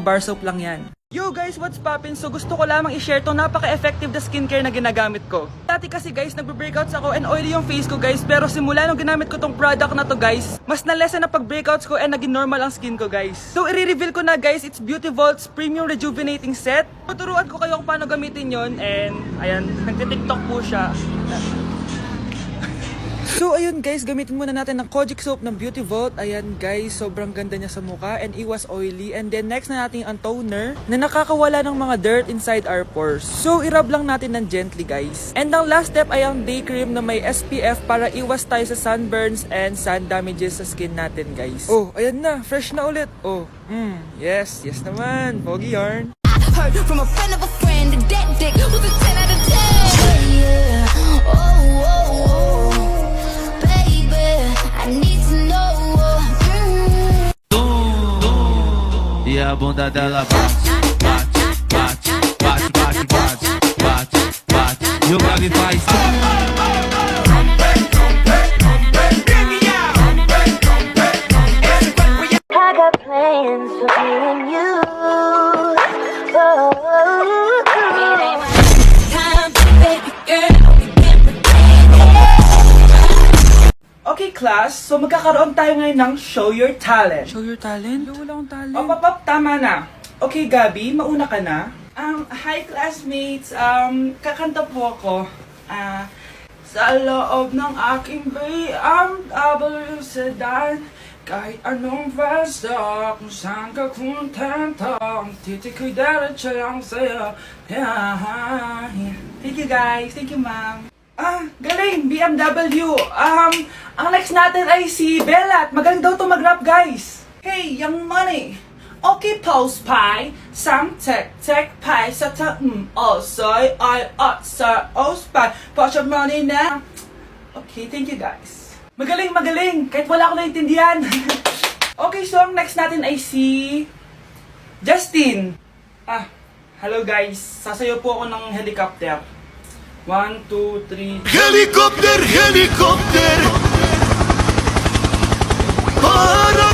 bar soap lang yan. Yo guys, what's poppin'? So gusto ko lamang i-share tong napaka-effective na skincare na ginagamit ko. Dati kasi guys, nagbe-breakouts ako and oily yung face ko guys. Pero simula nung ginamit ko tong product na to guys, mas na-lessen na pag-breakouts ko and naging normal ang skin ko guys. So i-reveal ko na guys, it's Beauty Vault's Premium Rejuvenating Set. Tuturuan ko kayo kung paano gamitin yon and ayan, nagtitiktok po siya. So ayun guys, gamitin muna natin ng Kojic soap ng Beauty Vault. Ayan guys, sobrang ganda niya sa mukha and iwas oily. And then next na natin ang toner na nakakawala ng mga dirt inside our pores. So i-rub lang natin ng gently guys. And ang last step ay ang day cream na may SPF para iwas tayo sa sunburns and sun damages sa skin natin guys. Oh, ayan na, fresh na ulit. Oh, yes naman, pogi yarn. Heard from a friend of a friend that dick was a 10 out of 10. Yeah. Oh, baby, I need to know. E a bunda dela bate, bate, bate, bate, bate, bate, bate, bate. E o grave faz. I got plans for me and you. Okay class, so magkakaroon tayo ngayon ng Show Your Talent. Show Your Talent? Wala akong talent. Op, tama na. Okay Gabi, mauna ka na. Hi classmates, kakanta po ako. Sa loob ng aking BMW sedan, kahit anong basta, kung saan ka kontenta, ang titik ko'y diretso lang sa'yo. Thank you guys, thank you ma'am. Galing, BMW. Ang next natin ay si Bellat. Magaling daw to mag-rap, guys. Hey, Young Money. Okay, Pulse Pie. Sang tek pie sa soy, I sa ospie. Put your money na. Okay, thank you guys. Magaling. Kahit wala ko naintindihan. Okay, so ang next natin ay si Justin. Hello guys. Sasayaw po ako ng helicopter. 1, 2, 3. Helicopter, helicopter. Para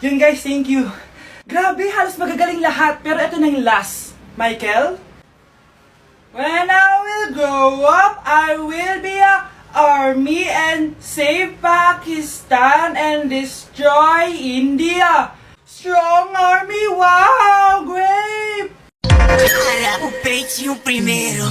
Yun guys, thank you. Grabe, halos magagaling lahat. Pero ito na yung last. Michael? When I will grow up, I will be a army and save Pakistan and destroy India. Strong army, wow, great! Para o peito primeiro.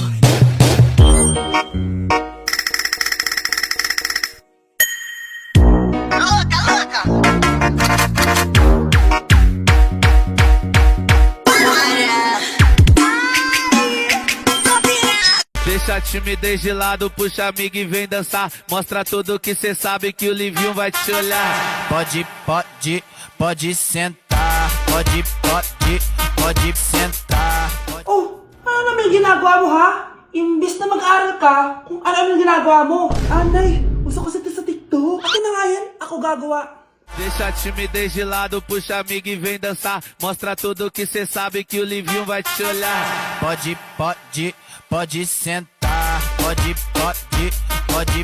Deixa a timidez de lado, puxa amigo e vem dançar. Mostra tudo que cê sabe que o Livinho vai te olhar. Pode sentar. Pode sentar. Oh, ano naman yung ginagawa mo ha? Imbis na mag-aral ka, kung ano yung ginagawa mo. Anay, gusto ko sa TikTok. Akin na nga yan, ako gagawa. Deixa a timidez de lado, puxa amigo e vem dançar. Mostra tudo que cê sabe que o Livinho vai te olhar. Pode sentar. Pode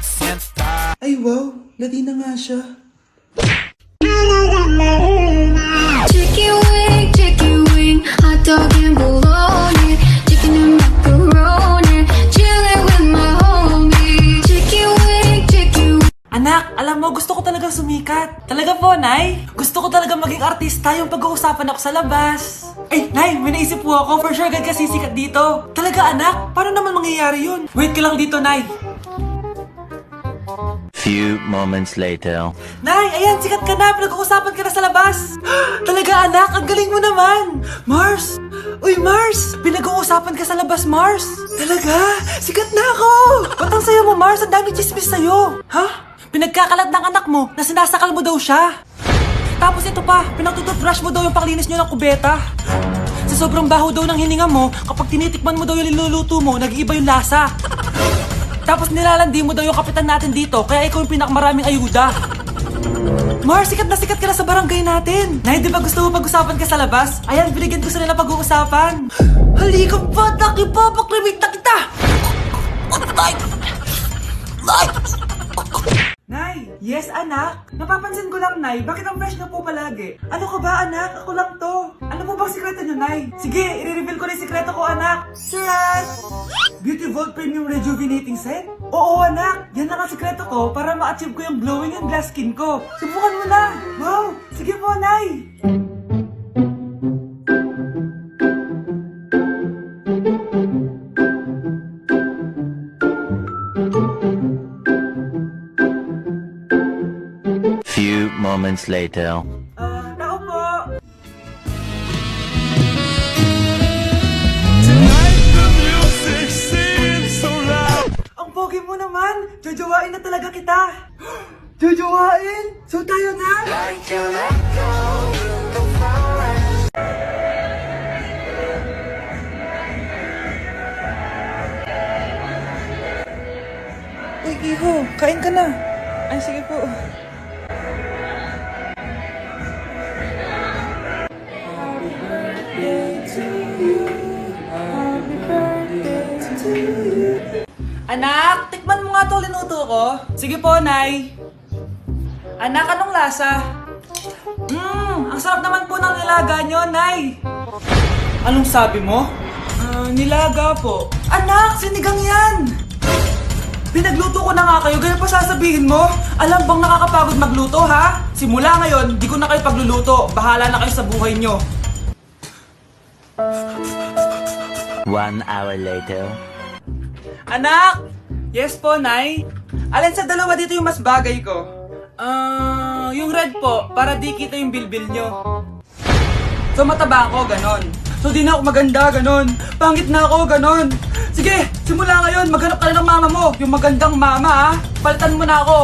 sentar. Ay wow, Latina nga siya. Chicken wing, hot dog and bologna, chicken and macaroni, chilling with my homie. Chicken wing. Anak, alam mo, gusto ko talagang sumikat. Talaga po, Nay? Gusto ko talaga maging artista yung pag-uusapan ako sa labas. Ay, Nay, may naisip po ako. For sure, agad ka sisikat dito. Talaga, anak? Paano naman mangyayari yun? Wait ka lang dito, Nay. Few moments later. Nay, ayan, sikat ka na. Pinag-uusapan ka na sa labas. Talaga, anak? Ang galing mo naman. Mars! Uy, Mars! Pinag-uusapan ka sa labas, Mars. Talaga? Sikat na ako! Ba't ang sayo mo, Mars? Ang dami chismis sa'yo. Ha? Pinagkakalat ng anak mo na sinasakal mo daw siya. Tapos ito pa, pinagtututbrush mo daw yung panglinis nyo ng kubeta. Sa sobrang baho daw ng hininga mo, kapag tinitikman mo daw yung niluluto mo, nag-iiba yung lasa. Tapos nilalandi mo daw yung kapitan natin dito, kaya ikaw yung pinakamaraming ayuda. Mars, sikat ka na sa barangay natin. Nay, di ba gusto mo pag-usapan ka sa labas? Ayan, binigyan ko sila na pag-uusapan. Halika ba, nakipapaklimit na kita! Nay! Yes, anak? Napapansin ko lang, Nay. Bakit ang fresh na po palagi? Ano ka ba, anak? Ako lang to. Ano po bang sikreto niyo, Nay? Sige, i-reveal ko na yung sikreto ko, anak. Charan! Beauty Vault Premium Rejuvenating Set? Oo, anak. Yan lang ang sikreto ko para ma-achieve ko yung glowing and glass skin ko. Subukan mo na. Wow! Sige po, Nay. Few moments later. Tao po. Tonight the music seems so loud. Ang pogi mo naman! Jojowain na talaga kita! Jojowain? So tayo na? Uy, Iho, kain ka na. Ay, sige po. Happy birthday to you. Happy birthday to you. Anak, tikman mo nga to linuto ko. Sige po, Nay. Anak, anong lasa? Ang sarap naman po ng nilaga nyo, Nay. Anong sabi mo? Nilaga po. Anak, sinigang yan! Pinagluto ko na nga kayo, ganyan pa sasabihin mo? Alam bang nakakapagod magluto, ha? Simula ngayon, di ko na kayo pagluluto. Bahala na kayo sa buhay nyo. 1 hour later. Anak! Yes po, Nay? Alin sa dalawa dito yung mas bagay ko? Yung red po, para di kita yung bilbil nyo. So mataba ako, ganon. So di na ako maganda, ganon. Pangit na ako, ganon. Sige, simula ngayon, maghanap ka na ng mama mo. Yung magandang mama, ha? Palitan mo na ako.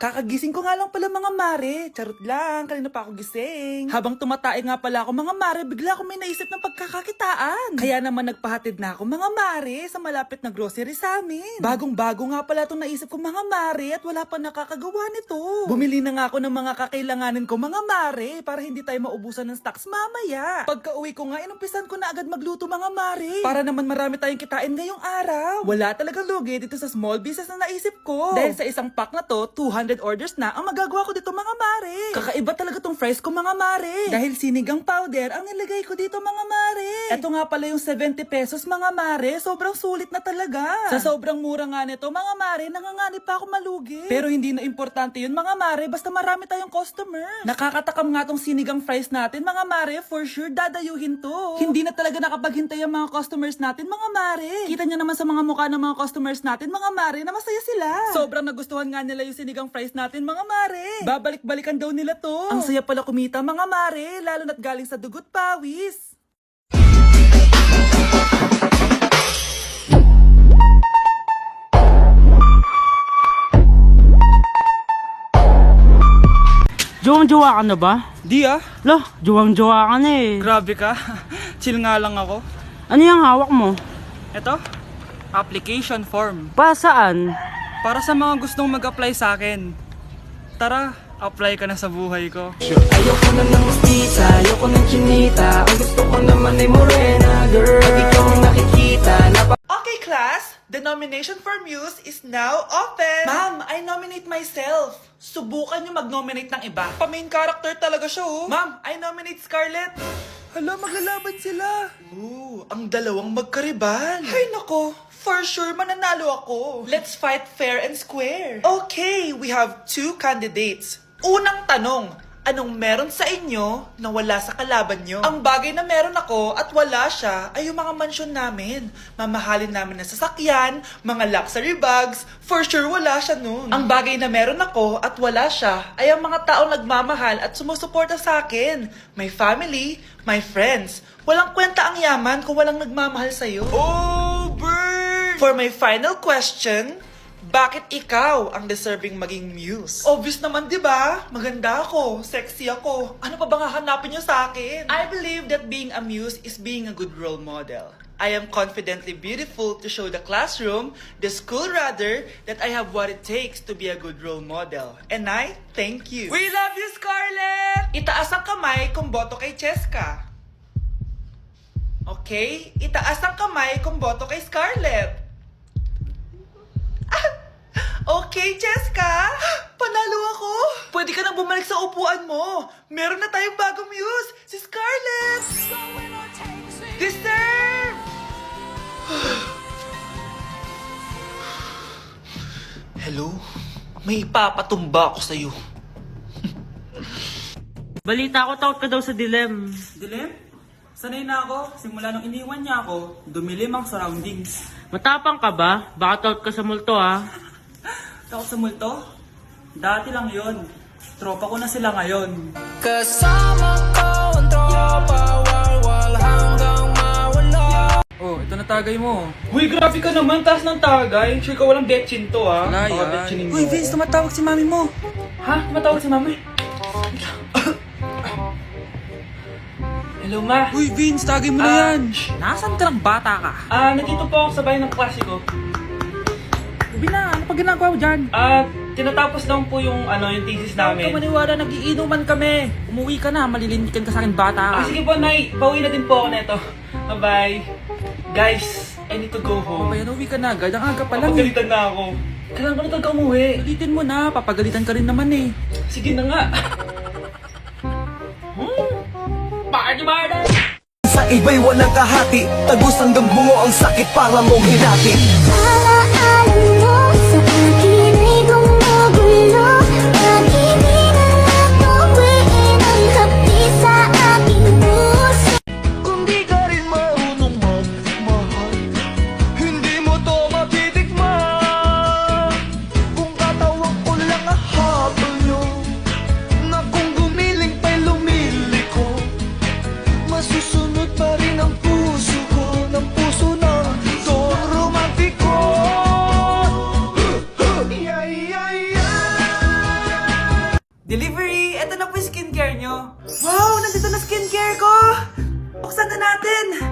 Kakagising ko nga lang pala mga mare. Charot lang, kanina pa ako gising. Habang tumatae nga pala ako mga mare, bigla ako may naisip ng pagkakakitaan. Kaya naman nagpahatid na ako mga mare sa malapit na grocery sa amin. Bagong-bago nga pala itong naisip ko mga mare at wala pa nakakagawa nito. Bumili na nga ako ng mga kakailanganin ko mga mare para hindi tayo maubusan ng stocks mamaya. Pagka uwi ko nga, inumpisan ko na agad magluto mga mare. Para naman marami tayong kitain ngayong araw. Wala talagang lugi dito sa small business na naisip ko. Dahil sa isang pack na to, 200 orders na ang magagawa ko dito mga mare. Kakaiba talaga tong fries ko mga mare. Dahil sinigang powder ang nilagay ko dito mga mare. Ito nga pala yung 70 pesos mga mare. Sobrang sulit na talaga. Sa sobrang mura nga nito mga mare, nanganganib pa ako malugi. Pero hindi na importante yun mga mare, basta marami tayong customers. Nakakatakam nga tong sinigang fries natin mga mare, for sure dadayuhin to. Hindi na talaga nakapaghintay ang mga customers natin mga mare. Kita nyo naman sa mga mukha ng mga customers natin mga mare na masaya sila. Sobrang nagustuhan nga nila yung sinigang fries natin mga mare. Babalik-balikan daw nila to. Ang saya pala kumita mga mare, lalo na't galing sa dugot pawis. Jowang-jowa ka na ba? Di ah, Lah, jowang-jowa ka na eh. grabe ka. Chill nga lang ako. Ano yung hawak mo? Ito, application form. Para saan? Para sa mga gustong mag-apply sa akin. Tara, apply ka na sa buhay ko. Ayoko na ng mestiza, ayoko ng chinita. Ang gusto ko naman ay morena, girl. Pag ikaw ang nakikita, Okay, class. The nomination for Muse is now open. Ma'am, I nominate myself. Subukan niyo mag-nominate ng iba. Pa-main character talaga siya, oh. Ma'am, I nominate Scarlett. Hala, maglalaban sila. Ooh, ang dalawang magkaribal. Ay, nako. For sure, mananalo ako. Let's fight fair and square. Okay, we have 2 candidates. Unang tanong, anong meron sa inyo na wala sa kalaban nyo? Ang bagay na meron ako at wala siya ay yung mga mansyon namin. Mamahalin namin na sasakyan, mga luxury bags, for sure wala siya nun. Ang bagay na meron ako at wala siya ay ang mga taong nagmamahal at sumusuporta sa akin. My family, my friends. Walang kwenta ang yaman kung walang nagmamahal sa'yo. Oh, burn! For my final question, bakit ikaw ang deserving maging muse? Obvious naman, di ba? Maganda ako, sexy ako. Ano pa bang hahanapin niyo sa akin? I believe that being a muse is being a good role model. I am confidently beautiful to show the classroom, the school rather, that I have what it takes to be a good role model. And I thank you. We love you, Scarlett! Itaas ang kamay kung boto kay Cheska. Okay? Itaas ang kamay kung boto kay Scarlett. Okay, Jessica. Panalo ako. Pwede ka nang bumalik sa upuan mo. Meron na tayong bagong muse, si Scarlett. Deserve! Hello? May ipapatumba ako sa'yo. Balita ko, takot ka daw sa dilim. Dilim? Sanay na ako. Simula nung iniwan niya ako, dumilim ang surroundings. Matapang ka ba? Baka takot ka sa multo, ha? Takot sa multo? Dati lang yon. Tropa ko na sila ngayon. Oh, ito na tagay mo. Uy, grabe ka naman. Taas ng tagay. Sure ka walang betchin to, ha? Wala yan. Uy, Vince, tumatawag si mami mo. Ha? Tumatawag si mami? Hello, ma. Uy, Vince, tagay mo na yan. Nasaan ka ng bata ka? Nandito po ako sa bahay ng klase ko. Ubi na, ano pa ginagawa mo dyan? Tinatapos lang po yung thesis namin. Huwag ka maniwala, nagiinuman kami. Umuwi ka na, malilindikan ka sa akin, bata ka. Sige po, Nay. Pauwi na din po ako neto. Bye-bye. Guys, I need to go home. Bayan, uwi ka na agad. Ang aga pa lang. Papagalitan na ako. Kailangan ko na talaga umuwi. Ulitin mo na, papagalitan ka rin naman eh. Sige na nga. Party! Sa iba'y walang kahati, tagos hanggang bungo ang sakit para mong hinati. Alaala mo sa akin ay gumugulo. Pag-ibig na tuwiin ang hapdi sa aking puso. Kung di ka rin marunong magmahal, hindi mo to matitikman. Kung katawag ko lang ahabol nyo, na kung gumiling pa'y lumiliko, masusunod pa rin ang puso ko, ng puso na to romantiko. Delivery! Ito na po yung skincare nyo. Wow! Nandito na skincare ko! Buksan na natin!